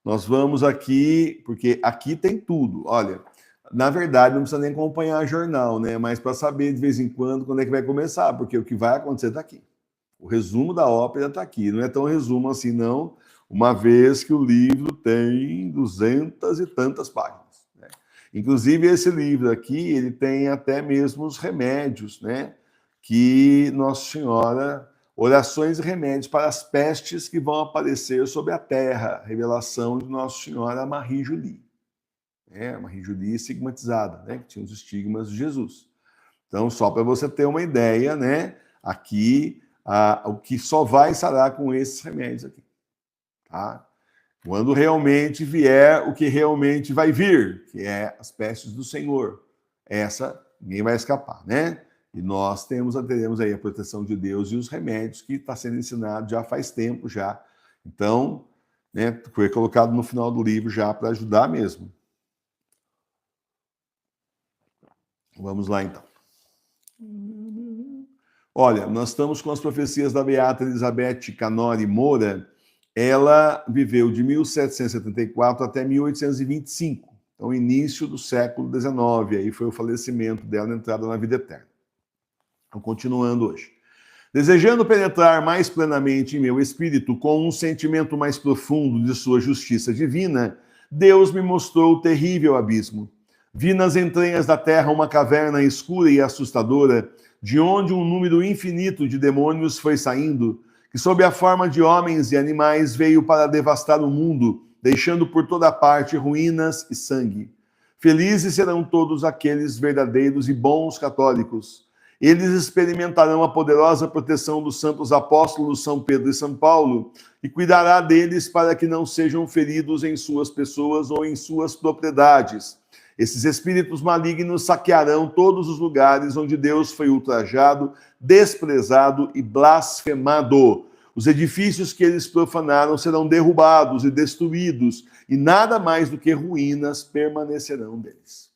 Nós vamos aqui, porque aqui tem tudo. Olha, na verdade, não precisa nem acompanhar jornal, né? Mas para saber de vez em quando é que vai começar, porque o que vai acontecer está aqui. O resumo da ópera está aqui. Não é tão resumo assim, não, uma vez que o livro tem 200 e tantas páginas, né? Inclusive, esse livro aqui, ele tem até mesmo os remédios, né? Que Nossa Senhora... Orações e remédios para as pestes que vão aparecer sobre a terra. Revelação de Nossa Senhora Marie Julie. Marie Julie estigmatizada, né? Que tinha os estigmas de Jesus. Então, só para você ter uma ideia, né? Aqui, o que só vai sarar com esses remédios aqui. Tá? Quando realmente vier o que realmente vai vir, que é as pestes do Senhor. Essa, ninguém vai escapar, né? E nós teremos aí a proteção de Deus e os remédios que está sendo ensinado já faz tempo já. Então, né, foi colocado no final do livro já para ajudar mesmo. Vamos lá, então. Olha, nós estamos com as profecias da Beata Elizabeth Canori Moura. Ela viveu de 1774 até 1825, então início do século XIX. Aí foi o falecimento dela, a entrada na vida eterna. Então, continuando hoje. Desejando penetrar mais plenamente em meu espírito, com um sentimento mais profundo de sua justiça divina, Deus me mostrou o terrível abismo. Vi nas entranhas da terra uma caverna escura e assustadora, de onde um número infinito de demônios foi saindo, que sob a forma de homens e animais veio para devastar o mundo, deixando por toda parte ruínas e sangue. Felizes serão todos aqueles verdadeiros e bons católicos. Eles experimentarão a poderosa proteção dos santos apóstolos São Pedro e São Paulo e cuidará deles para que não sejam feridos em suas pessoas ou em suas propriedades. Esses espíritos malignos saquearão todos os lugares onde Deus foi ultrajado, desprezado e blasfemado. Os edifícios que eles profanaram serão derrubados e destruídos, e nada mais do que ruínas permanecerão deles.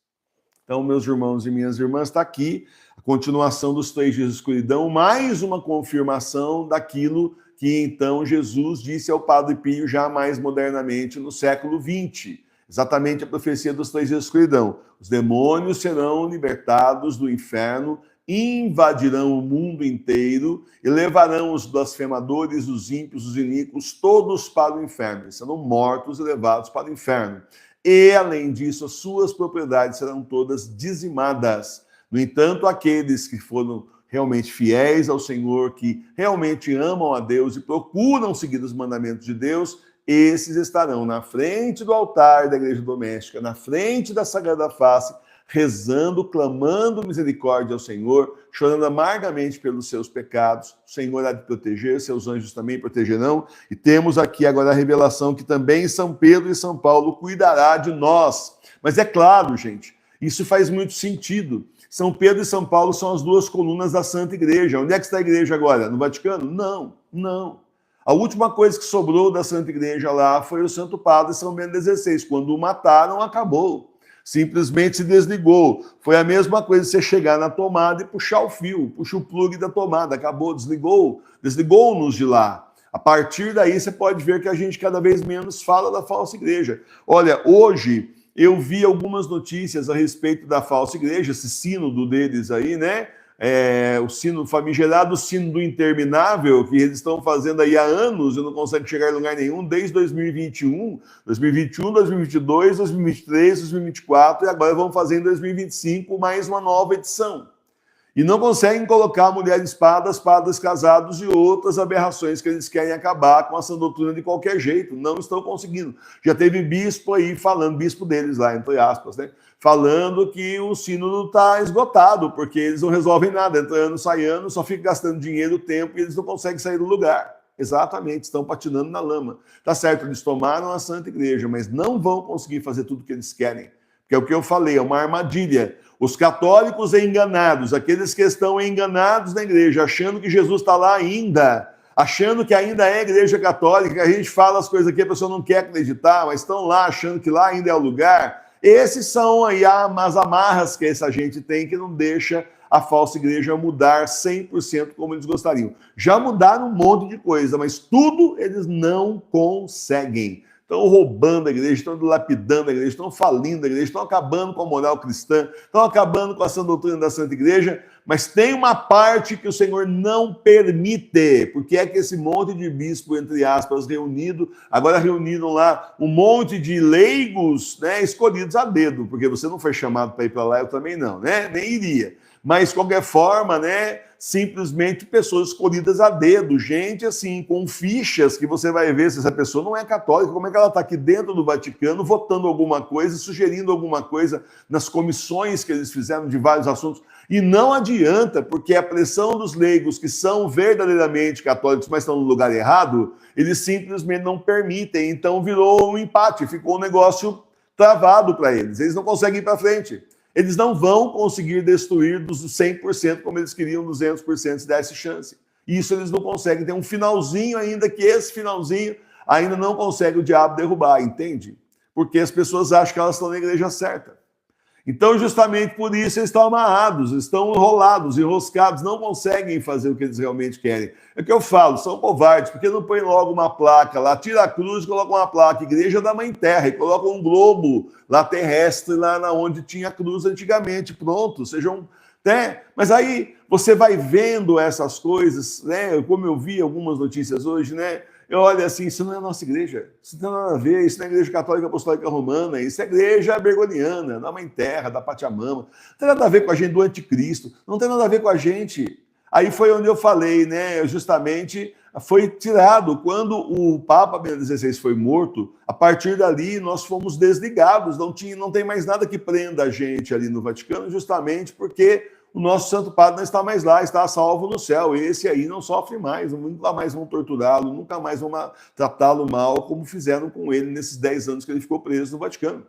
Então, meus irmãos e minhas irmãs, está aqui a continuação dos 3 dias de escuridão, mais uma confirmação daquilo que então Jesus disse ao Padre Pio já mais modernamente no século XX. Exatamente a profecia dos 3 dias de escuridão. Os demônios serão libertados do inferno, invadirão o mundo inteiro e levarão os blasfemadores, os ímpios, os iníquos, todos para o inferno. Eles serão mortos e levados para o inferno. E, além disso, as suas propriedades serão todas dizimadas. No entanto, aqueles que foram realmente fiéis ao Senhor, que realmente amam a Deus e procuram seguir os mandamentos de Deus, esses estarão na frente do altar da igreja doméstica, na frente da Sagrada Face, rezando, clamando misericórdia ao Senhor, chorando amargamente pelos seus pecados. O Senhor há de proteger, seus anjos também protegerão. E temos aqui agora a revelação que também São Pedro e São Paulo cuidará de nós. Mas é claro, gente, isso faz muito sentido. São Pedro e São Paulo são as 2 colunas da Santa Igreja. Onde é que está a igreja agora? No Vaticano? Não. A última coisa que sobrou da Santa Igreja lá foi o Santo Padre São Bento XVI. Quando o mataram, acabou. Simplesmente se desligou. Foi a mesma coisa você chegar na tomada e puxar o fio, puxa o plug da tomada, acabou, desligou-nos de lá. A partir daí você pode ver que a gente cada vez menos fala da falsa igreja. Olha, hoje eu vi algumas notícias a respeito da falsa igreja, esse sínodo deles aí, né? O sino famigerado, o sino do interminável, que eles estão fazendo aí há anos e não conseguem chegar em lugar nenhum, desde 2021, 2022, 2023, 2024, e agora vão fazer em 2025 mais uma nova edição. E não conseguem colocar mulheres padres casados e outras aberrações que eles querem acabar com essa doutrina de qualquer jeito. Não estão conseguindo. Já teve bispo aí falando, bispo deles lá, entre aspas, né? Falando que o sínodo está esgotado, porque eles não resolvem nada. Entra ano, sai ano, só fica gastando dinheiro, tempo, e eles não conseguem sair do lugar. Exatamente, estão patinando na lama. Tá certo, eles tomaram a Santa Igreja, mas não vão conseguir fazer tudo o que eles querem. Porque é o que eu falei, é uma armadilha. Os católicos enganados, aqueles que estão enganados na igreja, achando que Jesus está lá ainda, achando que ainda é a igreja católica, que a gente fala as coisas aqui, a pessoa não quer acreditar, mas estão lá achando que lá ainda é o lugar. Esses são aí as amarras que essa gente tem, que não deixa a falsa igreja mudar 100% como eles gostariam. Já mudaram um monte de coisa, mas tudo eles não conseguem. estão roubando a igreja, estão dilapidando a igreja, estão falindo a igreja, estão acabando com a moral cristã, estão acabando com a sã doutrina da Santa Igreja, mas tem uma parte que o Senhor não permite, porque é que esse monte de bispo, entre aspas, reunido, agora reuniram lá um monte de leigos, né, escolhidos a dedo, porque você não foi chamado para ir para lá, eu também não, né, nem iria. Mas, de qualquer forma, né, simplesmente pessoas escolhidas a dedo, gente assim, com fichas que você vai ver se essa pessoa não é católica, como é que ela está aqui dentro do Vaticano votando alguma coisa, sugerindo alguma coisa nas comissões que eles fizeram de vários assuntos. E não adianta, porque a pressão dos leigos que são verdadeiramente católicos, mas estão no lugar errado, eles simplesmente não permitem. Então virou um empate, ficou um negócio travado para eles. Eles não conseguem ir para frente. Eles não vão conseguir destruir dos 100% como eles queriam, 200% se desse chance. Isso eles não conseguem. Tem um finalzinho ainda, que esse finalzinho ainda não consegue o diabo derrubar, entende? Porque as pessoas acham que elas estão na igreja certa. Então, justamente por isso, eles estão amarrados, estão enrolados, enroscados, não conseguem fazer o que eles realmente querem. É o que eu falo, são covardes, porque não põem logo uma placa lá, tira a cruz e coloca uma placa, Igreja da Mãe Terra, e coloca um globo lá terrestre, lá onde tinha a cruz antigamente, pronto, sejam... Né? Mas aí você vai vendo essas coisas, né? Como eu vi algumas notícias hoje, né? Eu olho assim, isso não é a nossa igreja, isso não tem nada a ver, isso não é a igreja católica apostólica romana, isso é a igreja bergoniana, da Mãe Terra, da Pachamama, não tem nada a ver com a gente do anticristo, não tem nada a ver com a gente. Aí foi onde eu falei, né, justamente foi tirado, quando o Papa Bento XVI foi morto, a partir dali nós fomos desligados, não tem mais nada que prenda a gente ali no Vaticano, justamente porque o nosso Santo Padre não está mais lá, está salvo no céu. Esse aí não sofre mais, nunca mais vão torturá-lo, nunca mais vão tratá-lo mal, como fizeram com ele nesses 10 anos que ele ficou preso no Vaticano.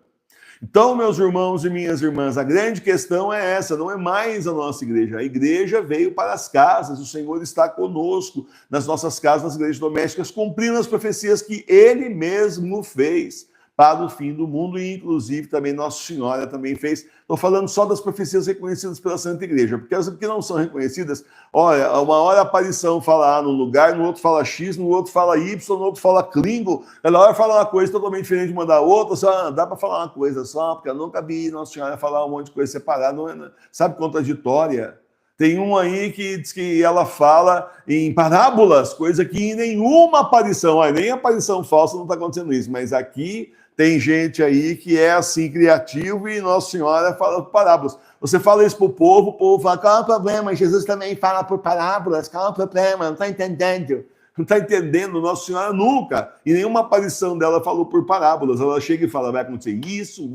Então, meus irmãos e minhas irmãs, a grande questão é essa, não é mais a nossa igreja. A igreja veio para as casas, o Senhor está conosco nas nossas casas, nas igrejas domésticas, cumprindo as profecias que Ele mesmo fez para o fim do mundo, e inclusive também Nossa Senhora também fez. Estou falando só das profecias reconhecidas pela Santa Igreja, porque as que não são reconhecidas, olha, uma hora a aparição fala A num lugar, no outro fala X, no outro fala Y, no outro fala Klingon, cada hora fala uma coisa totalmente diferente de uma da outra, só dá para falar uma coisa só, porque eu nunca vi Nossa Senhora falar um monte de coisa separada, não é, sabe, contraditória. Tem um aí que diz que ela fala em parábolas, coisa que em nenhuma aparição, olha, nem aparição falsa não está acontecendo isso, mas aqui tem gente aí que é assim criativo e Nossa Senhora fala por parábolas. Você fala isso para o povo fala, qual é o problema? Jesus também fala por parábolas, qual é o problema? Não está entendendo. Não está entendendo, Nossa Senhora nunca, em nenhuma aparição dela falou por parábolas. Ela chega e fala, vai acontecer isso.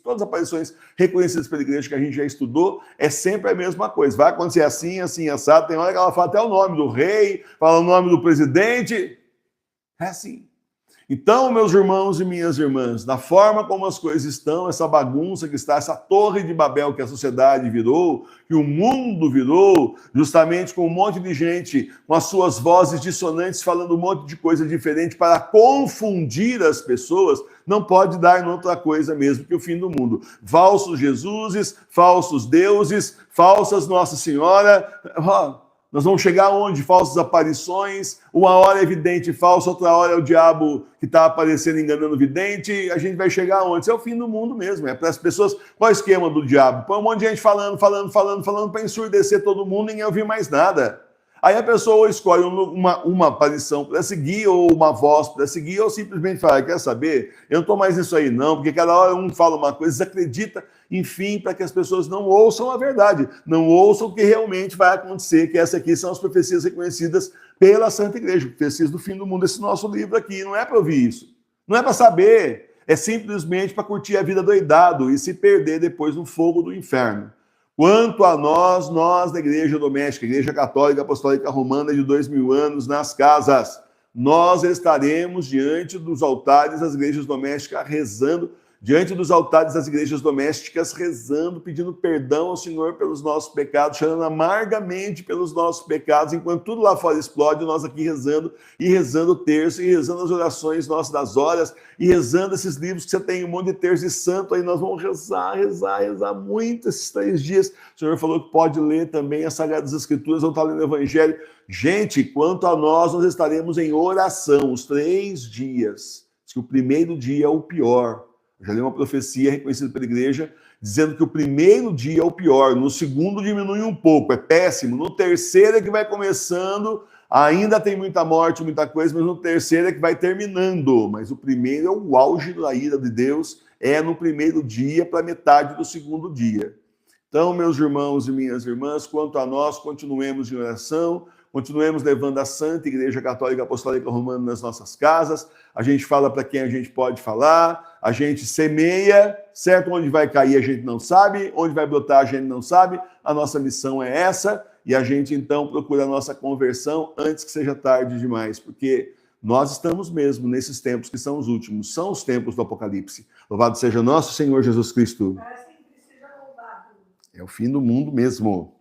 Todas as aparições reconhecidas pela igreja que a gente já estudou, é sempre a mesma coisa. Vai acontecer assim, assim, assado. Tem hora que ela fala até o nome do rei, fala o nome do presidente. É assim. Então, meus irmãos e minhas irmãs, da forma como as coisas estão, essa bagunça que está, essa torre de Babel que a sociedade virou, que o mundo virou, justamente com um monte de gente com as suas vozes dissonantes falando um monte de coisa diferente para confundir as pessoas, não pode dar outra coisa mesmo que o fim do mundo. Falsos Jesuses, falsos deuses, falsas Nossa Senhora... Nós vamos chegar aonde? Falsas aparições, uma hora é vidente falso, outra hora é o diabo que está aparecendo enganando o vidente, a gente vai chegar aonde? Isso é o fim do mundo mesmo, é para as pessoas... Qual é o esquema do diabo? Põe um monte de gente falando para ensurdecer todo mundo e ninguém ouvir mais nada. Aí a pessoa escolhe uma aparição para seguir, ou uma voz para seguir, ou simplesmente fala, quer saber? Eu não estou mais nisso aí não, porque cada hora um fala uma coisa, desacredita, enfim, para que as pessoas não ouçam a verdade, não ouçam o que realmente vai acontecer, que essas aqui são as profecias reconhecidas pela Santa Igreja, profecias do fim do mundo, esse nosso livro aqui, não é para ouvir isso, não é para saber, é simplesmente para curtir a vida doidado e se perder depois no fogo do inferno. Quanto a nós da Igreja Doméstica, Igreja Católica Apostólica Romana de 2000 anos nas casas, nós estaremos diante dos altares das igrejas domésticas rezando, diante dos altares das igrejas domésticas rezando, pedindo perdão ao Senhor pelos nossos pecados, chorando amargamente pelos nossos pecados, enquanto tudo lá fora explode, nós aqui rezando, e rezando o terço, e rezando as orações nossas das horas, e rezando esses livros que você tem, um monte de terço e santo, aí nós vamos rezar muito esses 3 dias. O Senhor falou que pode ler também as Sagradas Escrituras, vão estar lendo o Evangelho. Gente, quanto a nós estaremos em oração os 3 dias. Diz que o primeiro dia é o pior. Eu já li uma profecia reconhecida pela igreja dizendo que o primeiro dia é o pior, no segundo diminui um pouco, é péssimo, no terceiro é que vai começando, ainda tem muita morte, muita coisa, mas no terceiro é que vai terminando. Mas o primeiro é o auge da ira de Deus, é no primeiro dia para metade do segundo dia. Então, meus irmãos e minhas irmãs, quanto a nós, continuemos em oração, continuemos levando a Santa Igreja Católica Apostólica Romana nas nossas casas, a gente fala para quem a gente pode falar, a gente semeia, certo? Onde vai cair a gente não sabe, onde vai brotar a gente não sabe, a nossa missão é essa, e a gente então procura a nossa conversão antes que seja tarde demais, porque nós estamos mesmo nesses tempos que são os últimos, são os tempos do Apocalipse. Louvado seja nosso Senhor Jesus Cristo. É o fim do mundo mesmo.